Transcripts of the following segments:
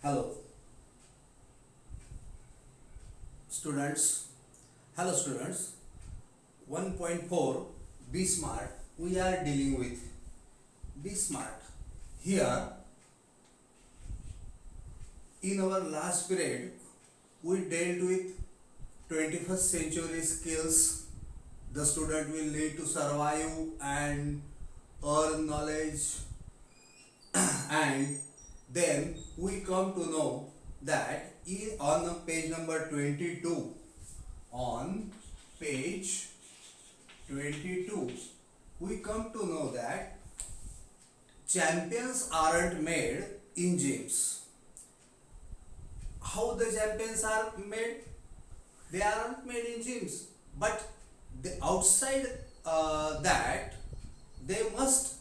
Hello, students. Hello, students. 1.4 Be Smart. We are dealing with Be Smart. Here, in our last period, we dealt with 21st century skills the student will need to survive and earn knowledge, and then we come to know that on page number 22, on page 22 we come to know that champions aren't made in gyms. How the champions are made? They aren't made in gyms, but the outside that they must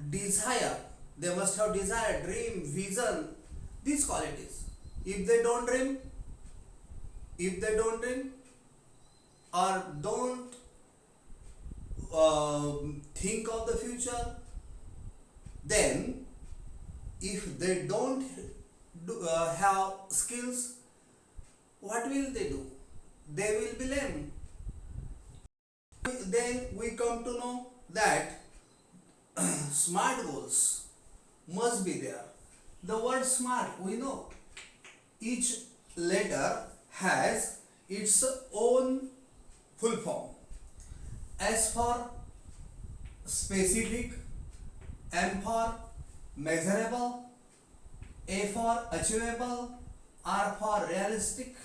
desire, they must have desire, dream, vision, these qualities. If they don't dream, or don't think of the future, then if they don't have skills, what will they do? They will be lame. Then we come to know that smart goals must be there. The word smart, we know each letter has its own full form. S for specific, M for measurable, A for achievable, R for realistic,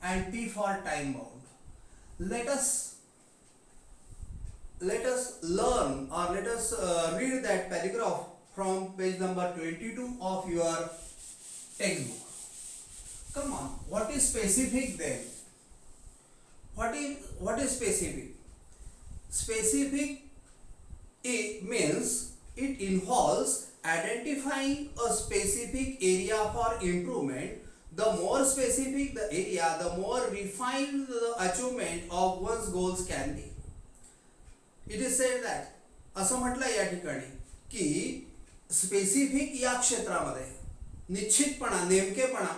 and T for time bound. Let us learn, or let us read that paragraph from page number 22 of your textbook. Come on, what is specific then? What is specific? Specific, it means it involves identifying a specific area for improvement. The more specific the area, the more refined the achievement of one's goals can be. It is said that, असं म्हटलं या ठिकाणी की specific या क्षेत्रामध्ये निश्चितपणा, नेमकेपणा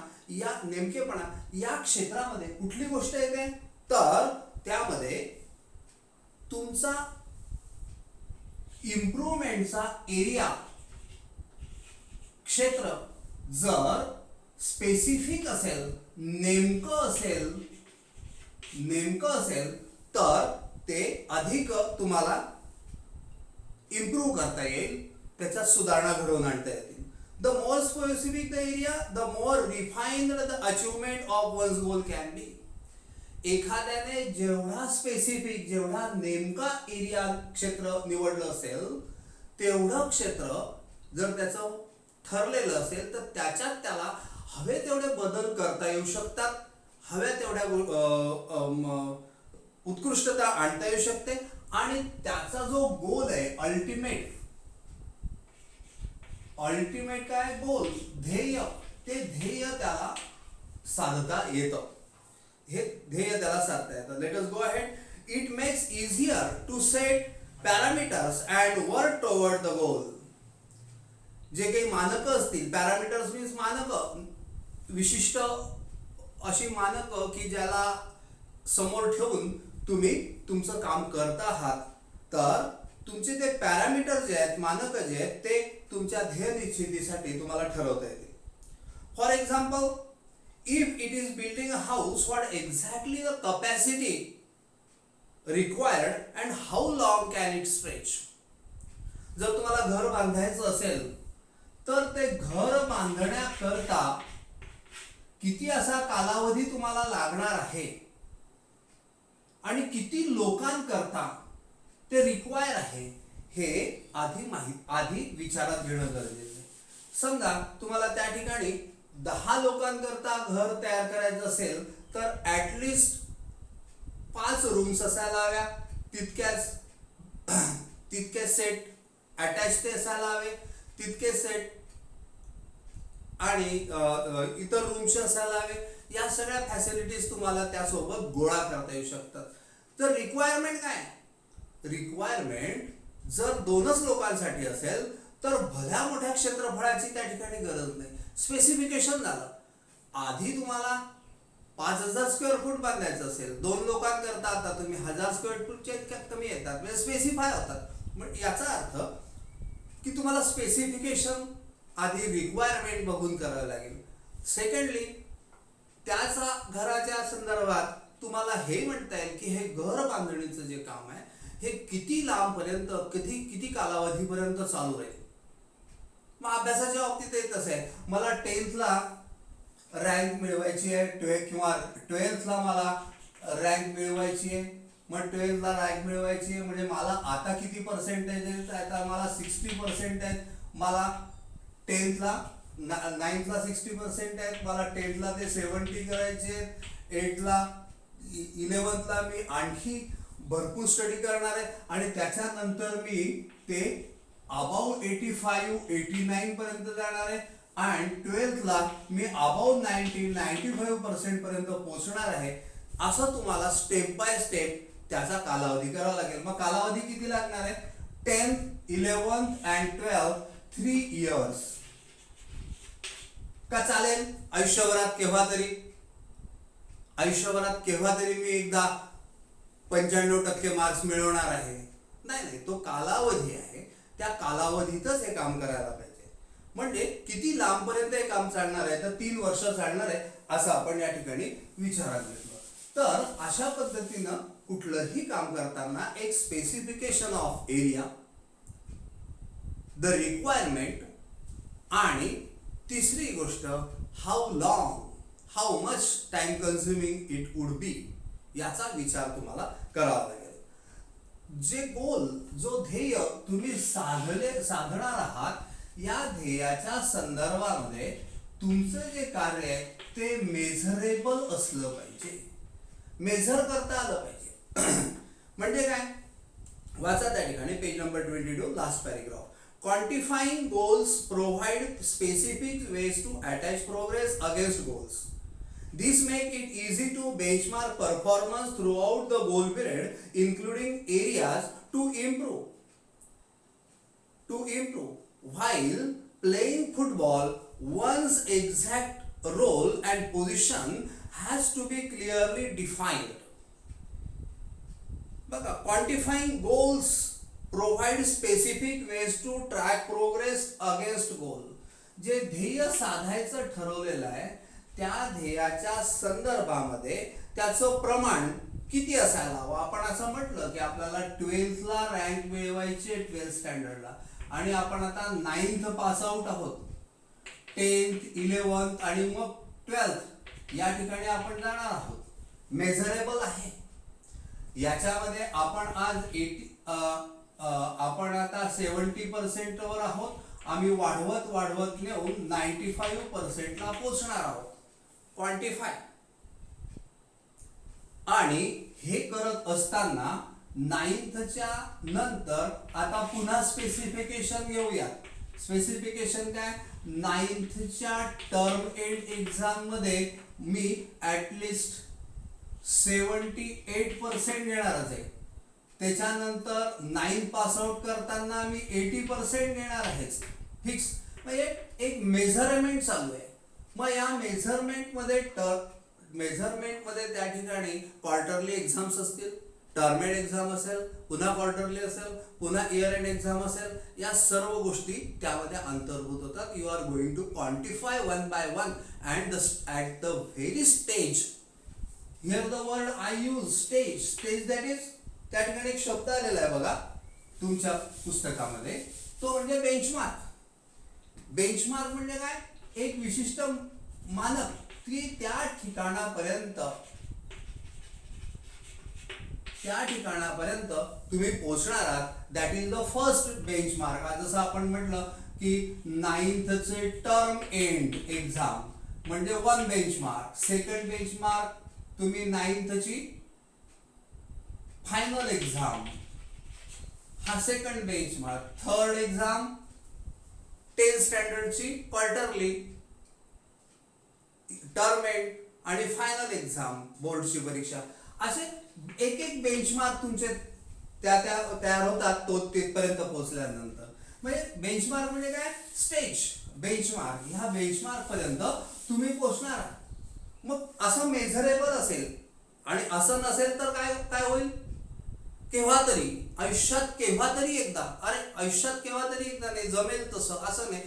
या क्षेत्रामध्ये कुठली गोष्ट येते, तर त्यामध्ये तुमचा इम्प्रूव्हमेंटचा एरिया, क्षेत्र जर स्पेसिफिक असेल, नेमकं असेल तर ते अधिक तुम्हाला इम्प्रूव्ह करता येईल, त्याच्यात सुधारणा घडवून आणता येतील. The more specific the area, the more refined the achievement of one's goal can be. एखाद्याने जेवढा स्पेसिफिक, जेवढा नेमका एरिया, क्षेत्र निवडलं असेल, तेवढं क्षेत्र जर त्याचं ठरलेलं असेल तर त्याच्यात त्याला हवे तेवढे बदल करता येऊ शकतात, हव्या तेवढ्या उत्कृष्टता आणता येऊ शकते, आणि त्याचा जो गोल आहे, अल्टिमेट काय गोल, ध्येय, ते ध्येय त्याला साधता येतं. हे ध्येय त्याला साधता येतं. Let us go ahead. It makes easier to set parameters and work toward the goal. जे काही मानकं असतील, पॅरामीटर्स मीन्स मानकं, विशिष्ट अशी मानकं की ज्याला समोर ठेवून तुम्ही तुमचं काम करत आहात, तर तुमचे ते पॅरामीटर जे आहेत, मानकं जे आहेत, ते तुमच्या ध्येय निश्चितीसाठी तुम्हाला ठरवता येतील. For example, if it is building a house, what exactly the capacity required and how long can it stretch? जर तुम्हाला घर बांधायचं असेल तर ते घर बांधण्याकरता किती असा कालावधी तुम्हाला लागणार आहे आणि किती लोकांकरता ते रिक्वायर आहे, हे आधी विचारात घेणं गरजेचं आहे. समजा तुम्हाला त्या ठिकाणी 10 लोकांकरता घर तयार करायचं असेल तर ऍटलिस्ट 5 रूम्स असायला हव्या, तितके सेट अटॅच ते असायला हवे, तितके सेट आणि इतर रूम्स असायला हवे. या सगळ्या फॅसिलिटीज तुम्हाला त्यासोबत गोळा करता येऊ शकतात. तर रिक्वायरमेंट काय? रिक्वायरमेंट जर 2च लोकांसाठी असेल तर भल्या मोठ्या क्षेत्रफळाची त्या ठिकाणी गरज नाही. स्पेसिफिकेशन झालं, आधी तुम्हाला 5,000 स्क्वेअर फूट बांधायचं असेल, 2 लोकांकरता आता तुम्ही 1,000 स्क्वेअर फूटच्या इतक्यात कमी येतात, म्हणजे स्पेसिफाय होतात. मग याचा अर्थ की तुम्हाला स्पेसिफिकेशन आधी रिक्वायरमेंट बघून करावं लागेल. सेकंडली त्याचा घराच्या संदर्भात तुम्हाला हे म्हणता येईल की हे घर बांधणीचं जे काम आहे हे किती लांबपर्यंत किती कालावधीपर्यंत चालू राहील. मग अभ्यासाच्या बाबतीत येत आहे, मला 10thला रँक मिळवायची आहे किंवा 12thला मला रँक मिळवायची आहे. मग 12thला रँक मिळवायची आहे म्हणजे मला आता किती पर्सेंटेज आहेत, आता मला 60% आहेत. मला 10thला 9thला 60% आहेत, मला 10thला ते 70 करायचे आहेत. 8thला 11thला मी आणखी भरपूर स्टडी करणार आहे आणि त्याच्यानंतर मी ते अबाउट 85-89 पर्यंत जाणार आहे आणि 12thला मी अबाउट 95% पर्यंत पोहोचणार आहे. असं तुम्हाला स्टेप बाय स्टेप त्याचा कालावधी करावा लागेल. मग कालावधी किती लागणार आहे? 10th, 11th and 12th 3 years. का चालेल? आयुष्यभरात केव्हा तरी मी एकदा 95% मार्क्स मिळवणार आहे? नाही, तो कालावधी आहे, त्या कालावधीतच हे काम करायला पाहिजे. म्हणजे किती लांबपर्यंत हे काम चालणार आहे, तर 3 वर्ष चालणार आहे असं आपण या ठिकाणी विचारात घेतलं. तर अशा पद्धतीनं कुठलंही काम करताना एक specification of area, the requirement आणि तिसरी गोष्ट how much time consuming it would be याचा विचार तुम्हाला करावा लागेल. जो ध्येय तुम्ही साधणार आहात या ध्येयाच्या संदर्भामध्ये तुमचं जे कार्य आहे ते मेझरेबल असलं पाहिजे, मेझर करता आलं पाहिजे. म्हणजे काय? वाचा त्या ठिकाणी page number 22 last paragraph. Quantifying goals provide specific ways to attach progress against goals. These make it easy to benchmark performance throughout the goal period, including areas to improve. While playing football, one's exact role and position has to be clearly defined. बघा, quantifying goals provide specific ways to track progress against goal. जे ध्येय साधायचं ठरवलेलं आहे त्या ध्येयाच्या संदर्भामध्ये त्याचं प्रमाण किती असायला हवं. आपण असं म्हटलं की आपल्याला 12thला रँक मिळवायची 12th स्टँडर्डला आणि आपण आता 9th पास आउट आहोत. 10th, 11th आणि मग 12th या ठिकाणी आपण जाणार आहोत. मेझरेबल आहे. याच्यामध्ये आपण आज आपण आता 70% वर आहोत. आम्ही वाढवत नेऊन 95% पोहोचणार आहोत. क्वांटिफाय. आणि हे करत असताना 9thच्या नंतर आता पुन्हा स्पेसिफिकेशन घेऊया. स्पेसिफिकेशन काय? 9thच्या टर्म एंड एक्झाम मध्ये मी ऍटलिस्ट 78% घेणारच आहे. त्याच्यानंतर 9 पास आउट करताना मी 80% घेणार आहे फिक्स. म्हणजे एक मेजरमेंट चालू आहे. मग या मेजरमेंट मध्ये त्या ठिकाणी क्वार्टरली एक्झाम्स असतील, टर्म एंड एक्झाम असेल, पुन्हा क्वार्टरली असेल, पुन्हा इयर एंड एक्झाम असेल, या सर्व गोष्टी त्यामध्ये अंतर्भूत होतात. You are going to quantify one by one and at the very stage. Here the word I use stage that is, त्या ठिकाणी एक शब्द आलेला आहे बघा तुमच्या पुस्तकामध्ये, तो म्हणजे बेंचमार्क. बेंचमार्क म्हणजे काय? एक विशिष्ट मानक की त्या ठिकाणापर्यंत तुम्ही पोहोचणार आहात. That is the first benchmark. जसं आपण म्हटलं की 9thचे टर्म एंड एक्झाम म्हणजे 1 बेंचमार्क. सेकंड बेंचमार्क तुम्ही 9thची फायनल एक्झाम, हा second benchmark. Third exam 10th स्टँडर्डची क्वार्टरली, टर्म एंड आणि फायनल एक्झाम बोर्डची परीक्षा. असे एक बेंचमार्क तुमचे तयार होतात तो तिथपर्यंत पोहोचल्यानंतर. म्हणजे बेंचमार्क म्हणजे काय? Stage benchmark. ह्या बेंचमार्क पर्यंत तुम्ही पोहोचणार आहात. मग असं मेजरेबल असेल आणि असं नसेल तर काय काय होईल? केव्हा तरी आयुष्यात केव्हा तरी एकदा, अरे आयुष्यात केव्हा तरी एकदा नाही, जमेल तसं असं नाही.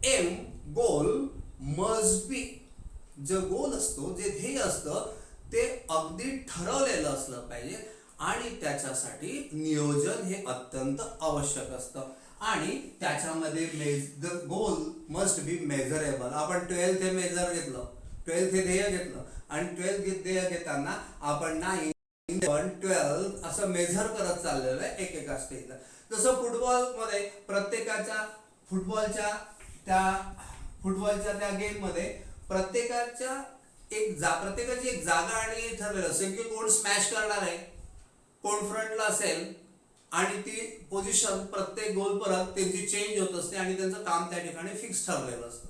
एम गोल मस्ट बी, जे गोल असतो, जे ध्येय असतं ते अगदी ठरवलेलं असलं पाहिजे आणि त्याच्यासाठी नियोजन हे अत्यंत आवश्यक असतं. आणि त्याच्यामध्ये the goal must be measurable. आपण 12th हे मेजर घेतलं, 12th हे ध्येय घेतलं आणि 12th ध्येय घेताना आपण 9, 12 असं मेजर करत चाललेलं आहे एकेका स्टेजला. जसं फुटबॉलमध्ये प्रत्येकाच्या फुटबॉलच्या त्या गेम मध्ये प्रत्येकाची एक जागा आणि ठरलेलं असेल की कोण स्मॅश करणार आहे, कोण फ्रंटला असेल आणि ती पोझिशन प्रत्येक गोल परत त्यांची चेंज होत असते आणि त्यांचं काम त्या ठिकाणी फिक्स ठरलेलं असतं.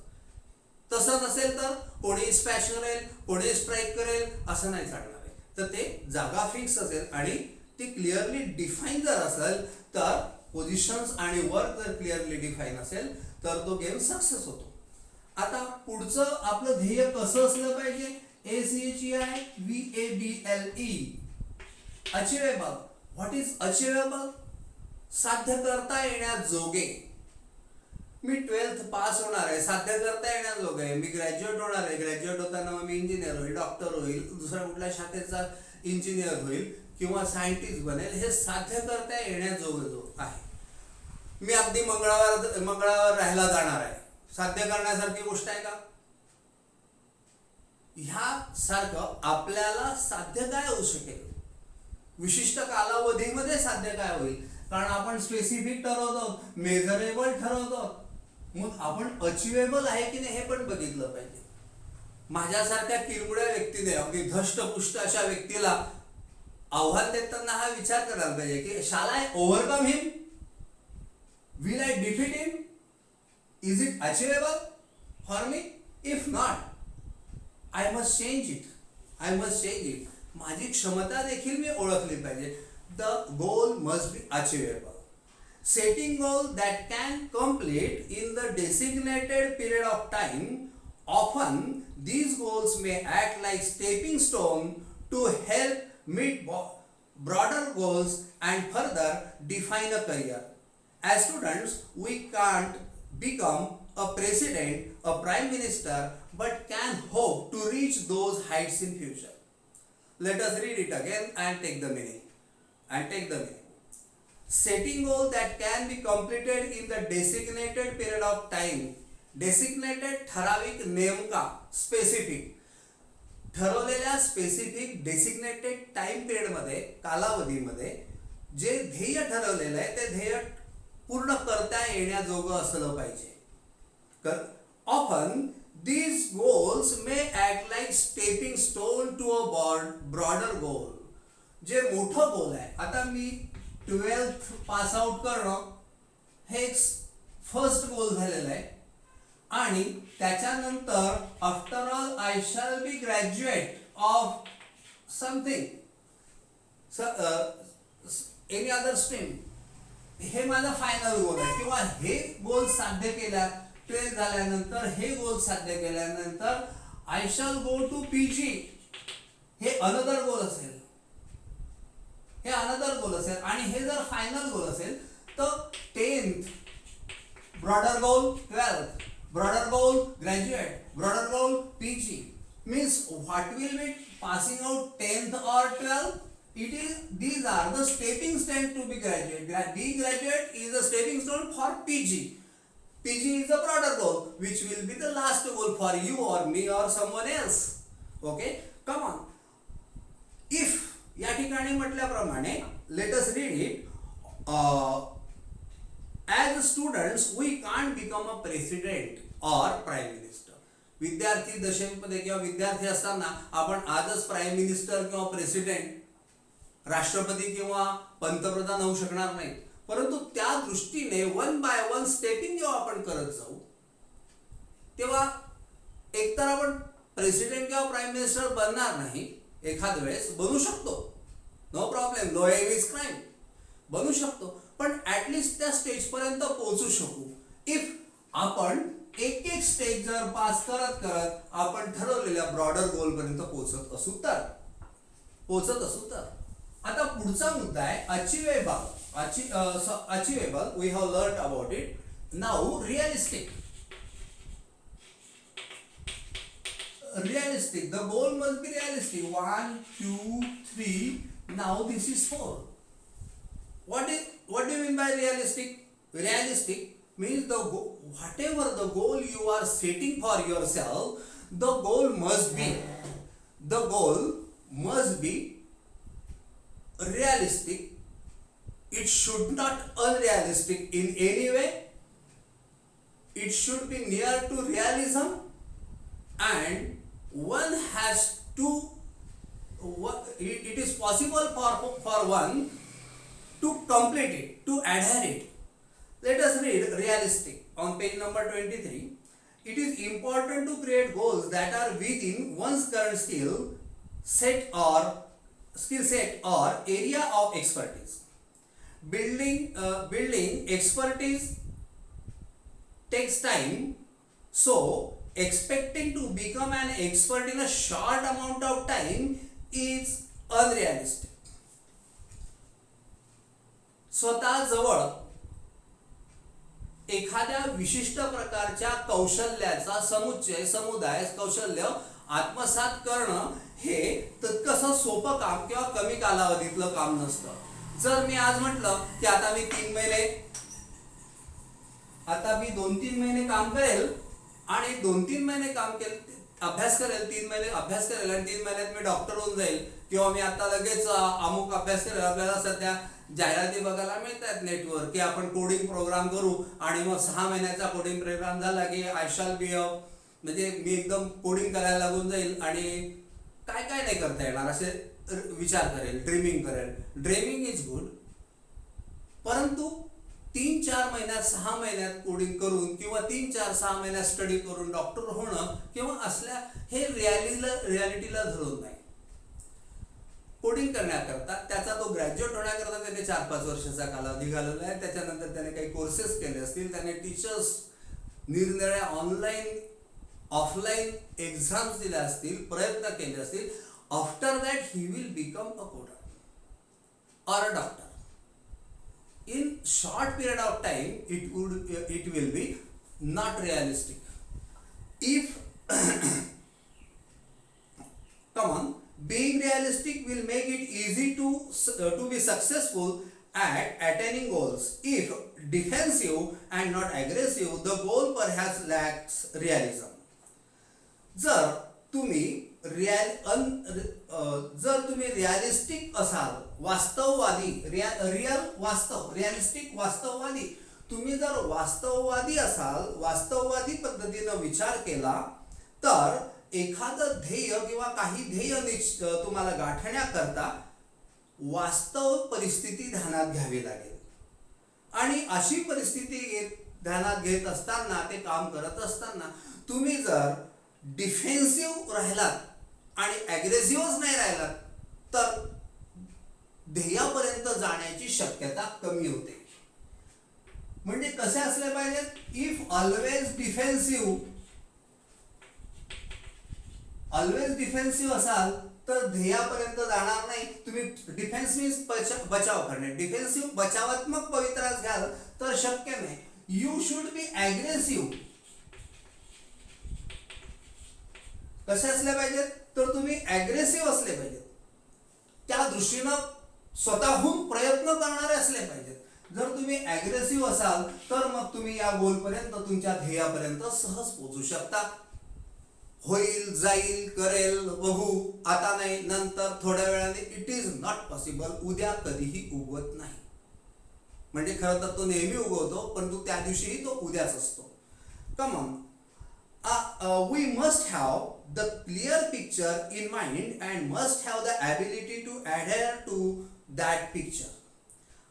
तसं नसेल तर कोणी स्मॅश करेल, कोणी स्ट्राईक करेल असं नाही चालणार आहे. तर ते जागा फिक्स असेल आणि ती क्लिअरली डिफाईन जर असेल तर पोझिशन्स आणि वर्क जर क्लिअरली डिफाईन असेल तर तो गेम सक्सेस होतो. आता पुढचं आपलं ध्येय कसं असलं पाहिजे? ACHEIVABLE, achievable. What is achievable? साध्य करता येण्याजोगे. मी 12th पास होणार आहे, साध्य करता येण्याजोगे आहे. मी ग्रॅज्युएट होणार आहे, ग्रॅज्युएट होताना मी इंजिनियर होईल, डॉक्टर होईल, दुसऱ्या कुठल्या शाखेचा इंजिनियर होईल किंवा सायंटिस्ट बनेल, हे साध्य करता येण्याजोगे आहे. मी अगदी मंगळावर राहायला जाणार आहे, साध्य करण्यासारखी गोष्ट आहे का? ह्या सारखं आपल्याला साध्य काय होऊ शकेल, विशिष्ट कालावधीमध्ये साध्य काय होईल, कारण आपण स्पेसिफिक ठरवतो, मेजरेबल ठरवतो. मग आपण अचिवेबल आहे की नाही हे पण बघितलं पाहिजे. माझ्यासारख्या किरमुड्या व्यक्तीने, अगदी धष्टपुष्ट अशा व्यक्तीला आव्हान देताना हा विचार करायला पाहिजे की शाल I overcome him, will I defeat him, is it achievable for me? If not, I must change it. माझी क्षमता देखील मी ओळखली पाहिजे. The goal must be achievable. Setting goals that can complete in the designated period of time. Often these goals may act like stepping stone to help meet broader goals and further define a career. As students, we can't become a president, a prime minister, but can hope to reach those heights in future. Let us read it again and take the meaning. Setting goals that can be completed in the designated period of time. Designated ठराविक, नेमका, specific. ठरवलेल्या specific designated time period मध्ये, कालावधीमध्ये जे ध्येय ठरवलेलं आहे ते ध्येय पूर्ण करता येण्याजोगं असलं पाहिजे. Often these goals may act like stepping stone to a broader goal. जे मोठं गोल आहे, आता मी 12th पास आउट करणं हे एक फर्स्ट गोल झालेलं आहे आणि त्याच्यानंतर after all I shall be graduate of something, any other stream, हे माझा फायनल गोल आहे. किंवा हे गोल साध्य केल्या, 12th झाल्यानंतर हे गोल साध्य केल्यानंतर I shall go to PG, हे अनदर गोल असेल, आणि हे जर फायनल गोल असेल तर 10th broader goal, 12th broader goal graduate, broader goal PG. means what will be passing out 10th or 12th, these are the stepping stone to be graduate. Being graduate is a stepping stone for PG. PG is a broader goal which will be the last goal for you or me or someone else. Okay, come on. If या ठिकाणी म्हटल्याप्रमाणे let us read it. As students we can't become a president or prime minister. विद्यार्थी दशेमध्ये किंवा विद्यार्थी असताना आपण आजच प्राईम मिनिस्टर किंवा प्रेसिडेंट, राष्ट्रपती किंवा पंतप्रधान होऊ शकणार नाही. परंतु त्या दृष्टीने वन बाय वन स्टेपिंग जेव्हा आपण करत जाऊ तेव्हा एकतर आपण प्रेसिडेंट किंवा प्राईम मिनिस्टर बनणार नाही, एखाद वेळेस बनू शकतो, no problem, no aim is crime, बनू शकतो, पण ऍटलिस्ट त्या स्टेज पर्यंत पोहोचू शकू इफ आपण एक एक स्टेज जर पास करत करत आपण ठरवलेल्या ब्रॉडर गोल पर्यंत पोहोचत असू तर आता पुढचा मुद्दा आहे achievable we have learn about it now realistic the goal must be realistic 1 2 3 now this is 4 what do you mean by realistic means whatever the goal you are setting for yourself the goal must be realistic it should not unrealistic in any way it should be near to realism and one has to it is possible for one to complete it to adhere it let us read realistic on page number 23 it is important to create goals that are within one's current skill set or area of expertise building expertise takes time so expecting to become an expert in a short amount of time is unrealistic स्वतः जवळ एखाद्या विशिष्ट प्रकारच्या कौशल्याचा समुदाय कौशल्य आत्मसात करणं हे तितकंसं सोपं काम किंवा कमी कालावधीतलं काम नसतं जर मी आज म्हटलं की आता मी 2-3 महिने काम करेल आणि 2-3 महिने काम अभ्यास करेल 3 महिने अभ्यास करेल आणि 3 महिन्यात मी डॉक्टर होऊन जाईल किंवा मी आता लगेच अमुक अभ्यास करेल आपल्याला सध्या जाहिराती बघायला मिळतात नेटवर की आपण कोडिंग प्रोग्राम करू आणि मग 6 महिन्याचा कोडिंग प्रोग्राम झाला की आय शॅल बी म्हणजे मी एकदम कोडिंग करायला लागून जाईल आणि काय नाही करता येणार असे विचार करेल ड्रीमिंग इज गुड परंतु 3-4 महिन्यात 6 महिन्यात कोडिंग करून किंवा 3-4-6 महिन्यात स्टडी करून डॉक्टर होणं किंवा असल्या हे रियालिटीला धरून नाही कोडिंग करण्याकरता त्याचा तो ग्रॅज्युएट होण्याकरता त्याने 4-5 वर्षाचा कालावधी घालवला आहे त्याच्यानंतर त्याने काही कोर्सेस केले असतील त्याने टीचर्स निरनिराळ्या ऑनलाईन ऑफलाईन एक्झाम्स दिल्या असतील प्रयत्न केले असतील after that he will become a coder or a doctor in short period of time it will be not realistic if come on being realistic will make it easy to be successful at attaining goals if defensive and not aggressive the goal perhaps lacks realism जर तुम्ही realistic असाल वास्तववादी realistic वास्तववादी तुम्ही जर वास्तववादी असाल वास्तववादी पद्धतीने विचार केला तर एखादं ध्येय किंवा काही ध्येय तुम्हाला गाठण्याकरता वास्तव परिस्थिती ध्यानात घ्यावी लागेल आणि अशी परिस्थिती ध्यानात घेत असताना ते काम करत असताना तुम्ही जर डिफेन्सिव्ह राहिलात आणि ॲग्रेसिव्हच नाही राहिलात तर ध्येयापर्यंत जाण्याची शक्यता कमी होते म्हणजे कसे असले पाहिजेत इफ ऑलवेज डिफेन्सिव्ह असाल तर ध्येयापर्यंत जाणार नाही तुम्ही डिफेन्स मीन्स बचाव करणे डिफेन्सिव्ह बचावात्मक पवित्रास घ्याल तर शक्य नाही यू शुड बी ॲग्रेसिव्ह कसे असले पाहिजेत तर तुम्ही ॲग्रेसिव्ह असले पाहिजेत त्या दृष्टीनं स्वतःहून प्रयत्न करणारे असले पाहिजेत जर तुम्ही ॲग्रेसिव्ह असाल तर मग तुम्ही या गोलपर्यंत तुमच्या ध्येयापर्यंत सहज पोहोचू शकता होईल जाईल करेल बघू आता नाही नंतर थोड्या वेळाने इट इज नॉट पॉसिबल उद्या कधीही उगवत नाही म्हणजे खरं तर तो नेहमी उगवतो परंतु त्या दिवशीही तो उद्याच असतो come on we must have the clear picture in mind and must have the ability to adhere to that picture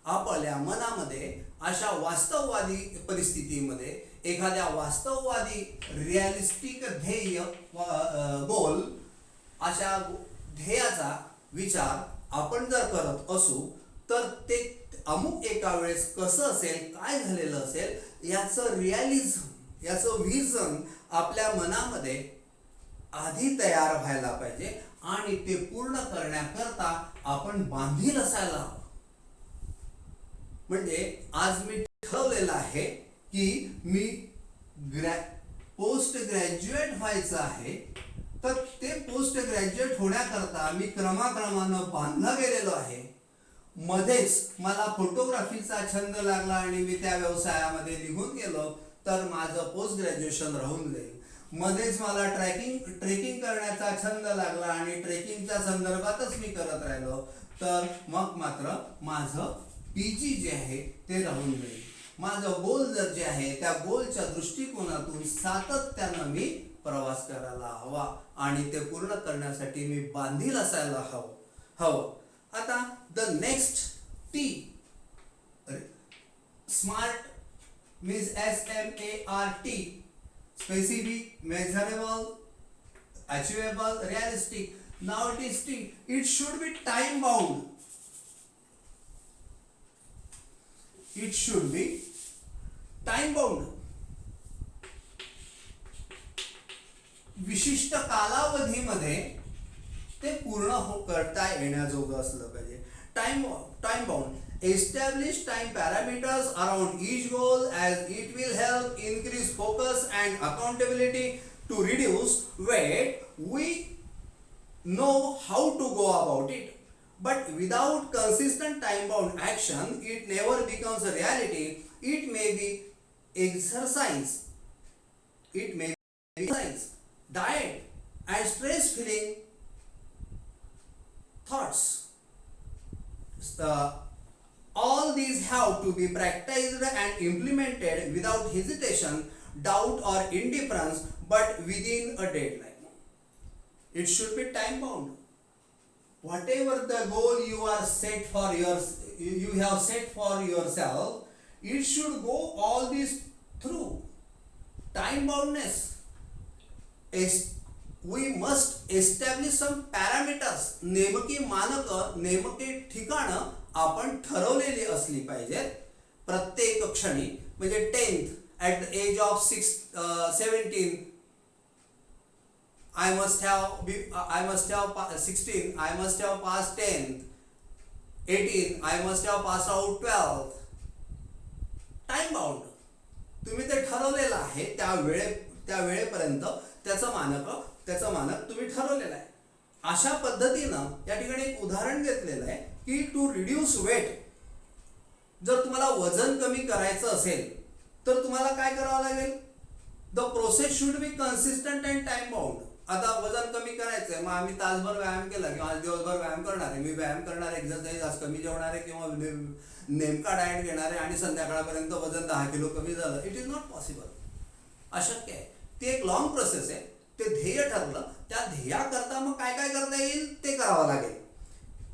आपल्या मनामध्ये अशा वास्तववादी परिस्थितीमध्ये एखाद्या वास्तववादी रिअलिस्टिक ध्येय गोल अशा ध्येयाचा विचार आपण जर करत असू तर ते अमुक एका वेळेस कसं असेल काय झालेलं असेल याचं याचं व्हिजन आपल्या मनामध्ये आधी तयार व्हायला पाहिजे आणि ते पूर्ण करण्याकरता आपण बांधील असायला हवं. म्हणजे आज मी ठरवलेलं आहे की मी पोस्ट ग्रॅज्युएट व्हायचं आहे, तर ते पोस्ट ग्रॅज्युएट होण्याकरता मी क्रमाक्रमानं बांधला गेलेलो आहे. मध्येच मला फोटोग्राफीचा छंद लागला आणि मी त्या व्यवसायामध्ये निघून गेलो तर माझं पोस्ट ग्रॅज्युएशन राहून जाईल. मध्येच मला ट्रेकिंग करण्याचा छंद लागला आणि ट्रेकिंगच्या संदर्भातच मी करत राहिलो तर मग मात्र माझं पीजी जे आहे ते राहून जाईल. माझं गोल जर जे आहे त्या गोलच्या दृष्टिकोनातून सातत्यानं मी प्रवास करायला हवा आणि ते पूर्ण करण्यासाठी मी बांधील असायला हवं. आता the next T, smart means SMART, specific, measurable, achievable, realistic. Now it is T. It should be time bound. It should be time bound. विशिष्ट कालावधीमध्ये ते पूर्ण करता येण्याजोगं असलं पाहिजे. Time bound. Establish time parameters around each goal as it will help increase focus and accountability to reduce weight. We know how to go about it, but without consistent time bound action it never becomes a reality. It may be exercise, diet and stress feeling thoughts. All these have to be practiced and implemented without hesitation, doubt or indifference, but within a deadline. It should be time bound. Whatever the goal you have set for yourself, it should go all this through. Time boundness. We must establish some parameters. नेमकी मानकं, नेमके ठिकाणं आपण ठरवलेली असली पाहिजेत प्रत्येक क्षणी. म्हणजे 10th at the age of 17 I must have 16 I must have passed 10th. 18 I must have passed out 12th. Time bound. तुम्ही ते ठरवलेलं आहे त्या वेळेपर्यंत त्याचं मानक तुम्ही ठरवलेलं आहे. अशा पद्धतीनं या ठिकाणी एक उदाहरण घेतलेलं आहे की टू रिड्यूस वेट. जर तुम्हाला वजन कमी करायचं असेल तर तुम्हाला काय करावं लागेल? The process should be consistent and time bound. आता वजन कमी करायचं आहे, मग आम्ही तासभर व्यायाम केला किंवा आज दिवसभर व्यायाम करणार आहे, मी व्यायाम करणार आहे, एक्सरसाइज आज कमी जेवणार आहे किंवा नेमका डाएट घेणार आहे आणि संध्याकाळपर्यंत वजन 10 किलो कमी झालं. It is not possible. अशक्य आहे. ती एक लॉंग प्रोसेस आहे. ते ध्येय ठरलं, त्या ध्येयाकरता मग काय काय करता येईल ते करावं लागेल.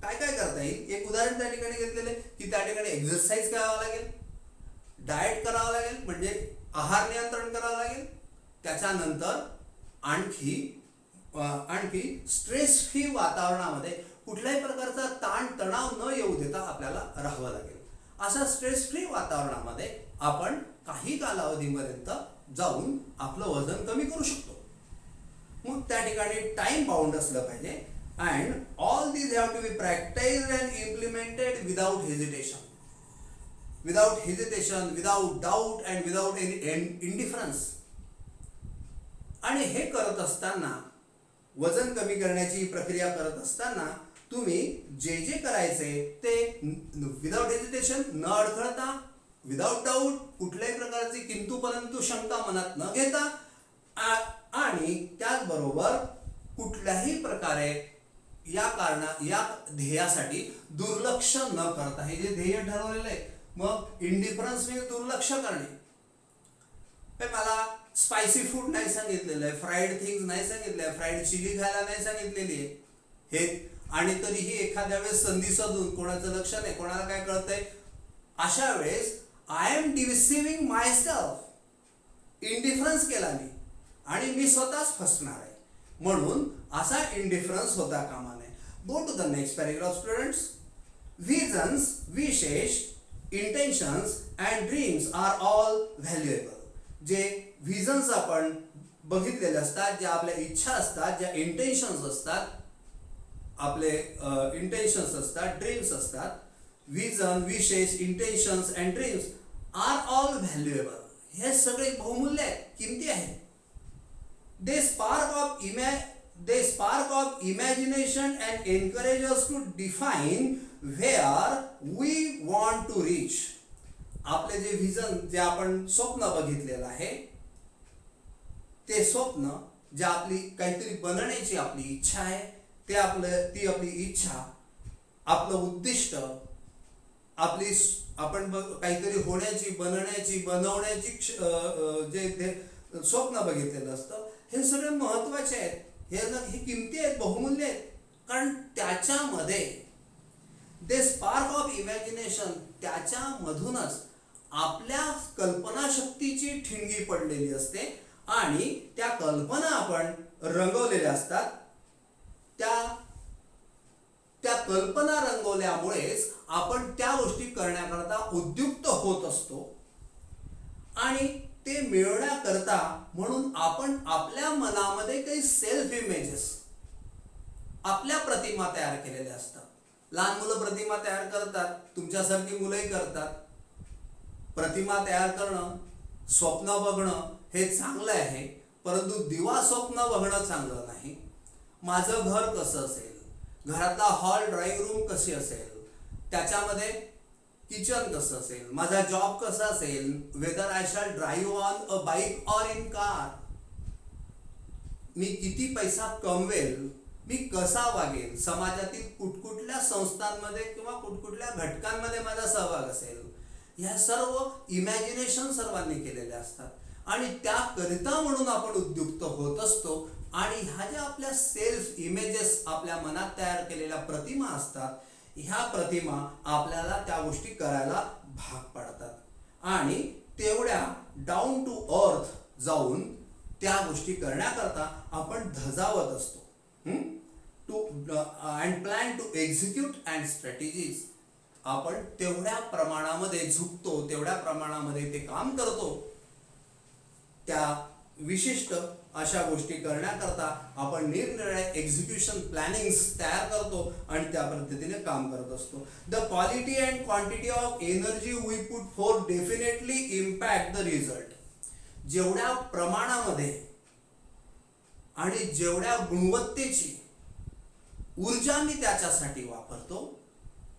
काय काय करता येईल एक उदाहरण त्या ठिकाणी घेतलेलं की त्या ठिकाणी एक्सरसाइज करावं लागेल, डाएट करावं लागेल म्हणजे आहार नियंत्रण करावं लागेल, त्याच्यानंतर आणखी स्ट्रेस फ्री वातावरणामध्ये कुठल्याही प्रकारचा ताण तणाव न येऊ देता आपल्याला राहावं लागेल. अशा स्ट्रेस फ्री वातावरणामध्ये आपण काही कालावधीपर्यंत जाऊन आपलं वजन कमी करू शकतो. मग त्या ठिकाणी टाइम बाउंड असलं पाहिजे. And all these have to be practised and implemented without hesitation, without doubt and without any indifference. आणि हे करत असताना, वजन कमी करण्याची प्रक्रिया करत असताना तुम्ही जे जे करायचे ते विदाउट हेजिटेशन, न अडखळता, विदाउट डाऊट, कुठल्याही प्रकारची किंतु परंतु शंका मनात न घेता आणि त्याचबरोबर कुठल्याही प्रकारे या ध्येयासाठी दुर्लक्ष न करता. हे जे ध्येय ठरवलेलं आहे, मग इंडिफरन्स म्हणजे दुर्लक्ष करणे. मला स्पायसी फूड नाही सांगितलेलं आहे, फ्राईड थिंग्स नाही सांगितले आहे, फ्राईड चिली खायला नाही सांगितलेली आहे हे, आणि तरीही एखाद्या वेळेस संधी साधून कोणाचं लक्ष नाही, कोणाला काय कळतंय, अशा वेळेस आय एम डिसिव्हिंग माय सेल्फ. इंडिफरन्स केला मी आणि मी स्वतःच फसणार आहे. म्हणून असा इंडिफरन्स होता कामा नये. Go to the next paragraph students. Visions, विशेष, intentions and dreams are all valuable. जे विजन्स आपण बघितलेले असतात, ज्या आपल्या इच्छा असतात, ज्या इंटेन्शन्स असतात, आपले इंटेन्शन्स असतात, ड्रीम्स असतात. Vision, wishes, intentions and dreams are all valuable. हे सगळे बहुमूल्य आहेत, किमती आहेत. They spark of imagination and encourage us to define where we want to reach. आपले जे विजन, जे आपण स्वप्न बघितलेलं आहे, ते स्वप्न, जे आपली काहीतरी बनण्याची आपली इच्छा आहे, ती आपली इच्छा, आपलं उद्दिष्ट, आपण काहीतरी होण्याची, बनण्याची, बनवण्याची जे स्वप्न बघितलेलं असतं, हे सगळे महत्वाचे आहेत. हे किमती आहेत, बहुमूल्य आहेत. कारण त्याच्यामध्ये दे स्पार्क ऑफ इमॅजिनेशन, त्याच्यामधूनच आपल्या कल्पनाशक्तीची ठिणगी पडलेली असते आणि त्या कल्पना आपण रंगवलेल्या असतात. त्या कल्पना रंगवल्यामुळेच आपण त्या गोष्टी करण्याकरता उद्युक्त होत असतो. आणि ते मिळवण्याकरता म्हणून आपण आपल्या मनामध्ये काही सेल्फ इमेजेस, आपल्या प्रतिमा तयार केलेल्या असतात. लहान मुलं प्रतिमा तयार करतात, तुमच्यासारखी मुलंही करतात. प्रतिमा तयार करणं, स्वप्न बघणं हे चांगलं आहे, परंतु दिवा स्वप्न बघणं चांगलं नाही. माझं घर कसं असेल, घरातला हॉल, ड्रॉइंग रूम कशी असेल, त्याच्यामध्ये किचन कसं असेल, माझा जॉब कसा असेल, whether I shall drive on a bike or in car, मी किती पैसा कमवेल, मी कसा वागेल, समाजातील कुठकुठल्या संस्थांमध्ये किंवा कुठकुठल्या घटकांमध्ये माझा सहभाग असेल, ह्या सर्व इमॅजिनेशन सर्वांनी केलेल्या असतात. आणि त्याकरिता म्हणून आपण उद्युक्त होत असतो. आणि ह्या ज्या आपल्या सेल्फ इमेजेस, आपल्या मनात तयार केलेल्या प्रतिमा असतात, ह्या प्रतिमा आपल्याला त्या गोष्टी करायला भाग पाडतात. आणि तेवढ्या डाऊन टू अर्थ जाऊन त्या गोष्टी करण्याकरता आपण धजावत असतो. And plan to execute and strategies, आपण तेवढ्या प्रमाणामध्ये झुकतो, तेवढ्या प्रमाणामध्ये ते काम करतो. त्या विशिष्ट अशा गोष्टी करण्याकरता आपण निरनिराळे एक्झिक्युशन प्लॅनिंग्स तयार करतो आणि त्या पद्धतीने काम करत असतो. The quality and quantity of energy we put for definitely impact the result. जेवढ्या प्रमाणामध्ये आणि जेवढ्या गुणवत्तेची ऊर्जा मी त्याच्यासाठी वापरतो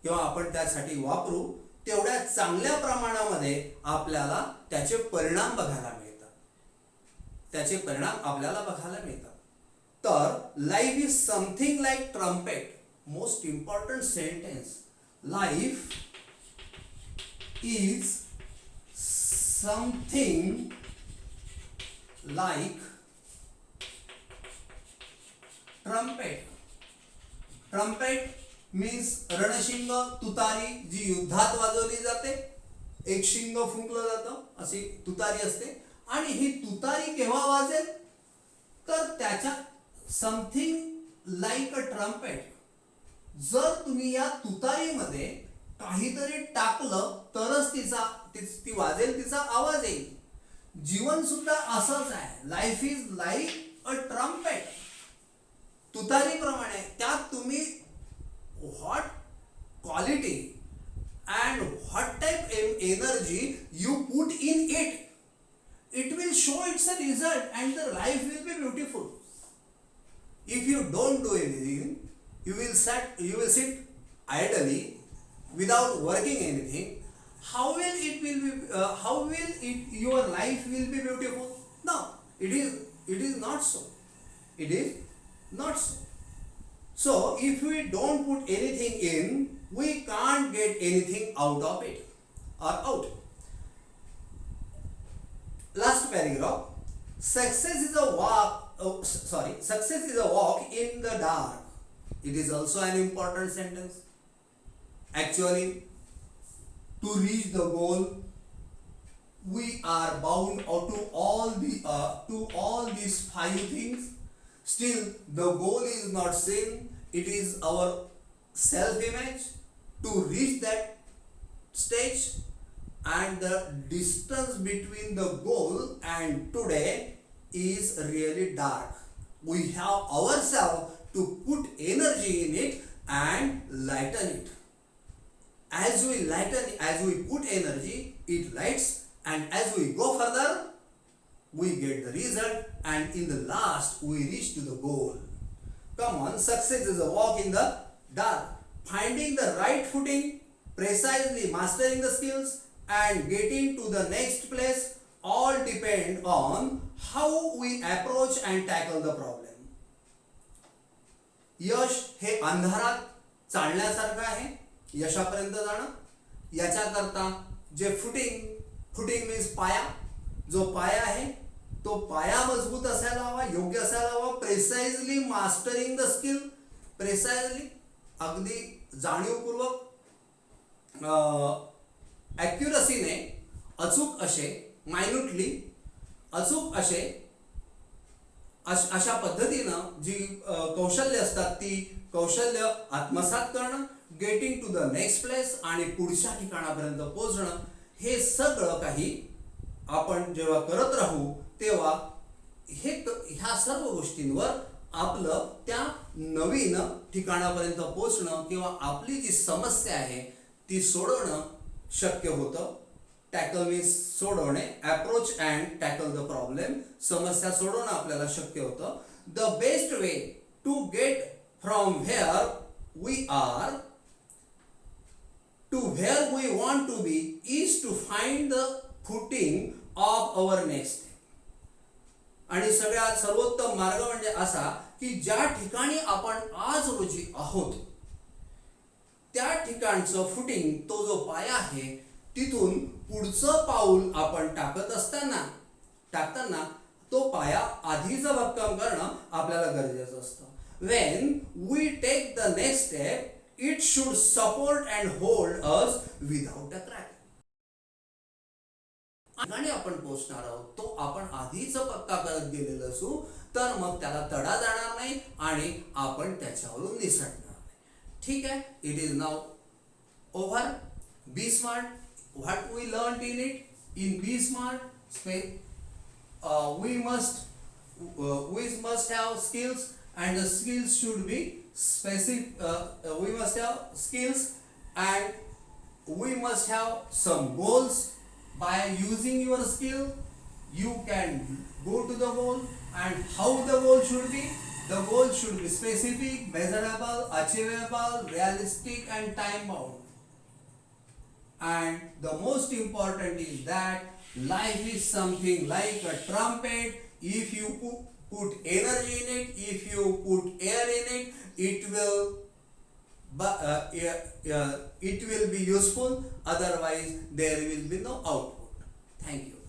किंवा आपण त्यासाठी वापरू, तेवढ्या चांगल्या प्रमाणामध्ये आपल्याला त्याचे परिणाम बघायला मिळतात. त्याचे परिणाम आपल्याला बघायला मिळतात. तर life is something like trumpet. Most important sentence. Life is something like trumpet. Trumpet means रणशिंग, तुतारी जी युद्धात वाजवली जाते. एक शिंग फुंकलं जातं, अशी तुतारी असते. आणि ही तुतारी केव्हा वाजेल, तर त्याच्या समथिंग लाईक अ ट्रम्पेट, जर तुम्ही या तुतारीमध्ये काहीतरी टाकलं तरच ती वाजेल, तिचा आवाज येईल. जीवन सुद्धा असंच आहे. Life is like a trumpet. तुतारीप्रमाणे त्यात तुम्ही what quality and what type energy you put in it, it will show its a result and the life will be beautiful. If you don't do anything, you will sit idly without working anything. How will your life will be beautiful? No, it is not so. It is not so. So if we don't put anything in, we can't get anything out of it or out. Last paragraph. Success is a walk in the dark. It is also an important sentence. Actually, to reach the goal, we are bound to all these 5 things. Still, the goal is not seen. It is our self-image. To reach that stage, and the distance between the goal and today is really dark. We have ourselves to put energy in it and lighten it. As we put energy, it lights, and as we go further, we get the result, and in the last, we reach to the goal. Come on, success is a walk in the dark. Finding the right footing, precisely mastering the skills, and getting to the next place all depend on how we approach and tackle the problem. यश हे अंधारात चालण्यासारखं आहे. यशापर्यंत जाणं याच्याकरता जे footing means पाया, जो पाया आहे तो पाया मजबूत असायला हवा, योग्य असायला हवा. Precisely mastering the skill, precisely अगदी जाणीवपूर्वक ॲक्युरसीने अचूक असे, मायन्युटली अचूक असे, अशा पद्धतीनं जी कौशल्य असतात ती कौशल्य आत्मसात करणं, getting to the next place आणि पुढच्या ठिकाणापर्यंत पोहोचणं, हे सगळं काही आपण जेव्हा करत राहू तेव्हा ह्या सर्व गोष्टींवर आपलं त्या नवीन ठिकाणापर्यंत पोहोचणं किंवा आपली जी समस्या आहे ती सोडवणं शक्य होतं. टॅकल मीन्स सोडवणे, approach and tackle the problem, समस्या सोडवणं आपल्याला शक्य होतं. The best way to get from where we are to where we want to be is to find the footing of our next step. आणि सगळ्यात सर्वोत्तम मार्ग म्हणजे असा की ज्या ठिकाणी आपण आज रोजी आहोत त्या ठिकाणचं फुटिंग, तो जो पाया आहे, तिथून पुढचं पाऊल आपण टाकताना तो पाया आधीच भक्कम करणं आपल्याला गरजेचं असतं. When we take the next step, it should support and hold us without a crack. आणि आपण पोहोचणार आहोत तो आपण आधीच पक्का करत गेलेलो असू तर मग त्याला तडा जाणार नाही आणि आपण त्याच्यावरून निसटणार नाही. ठीक आहे, it is now over. Be smart, what we learn in it, in be smart we must have skills, and the skills should be specific. We must have skills and we must have some goals. By using your skill you can go to the goal, and how the goal should be, the goal should be specific, measurable, achievable, realistic and time bound. And the most important is that life is something like a trumpet. If you put energy in it, if you put air in it, it will be useful, otherwise there will be no output. Thank you.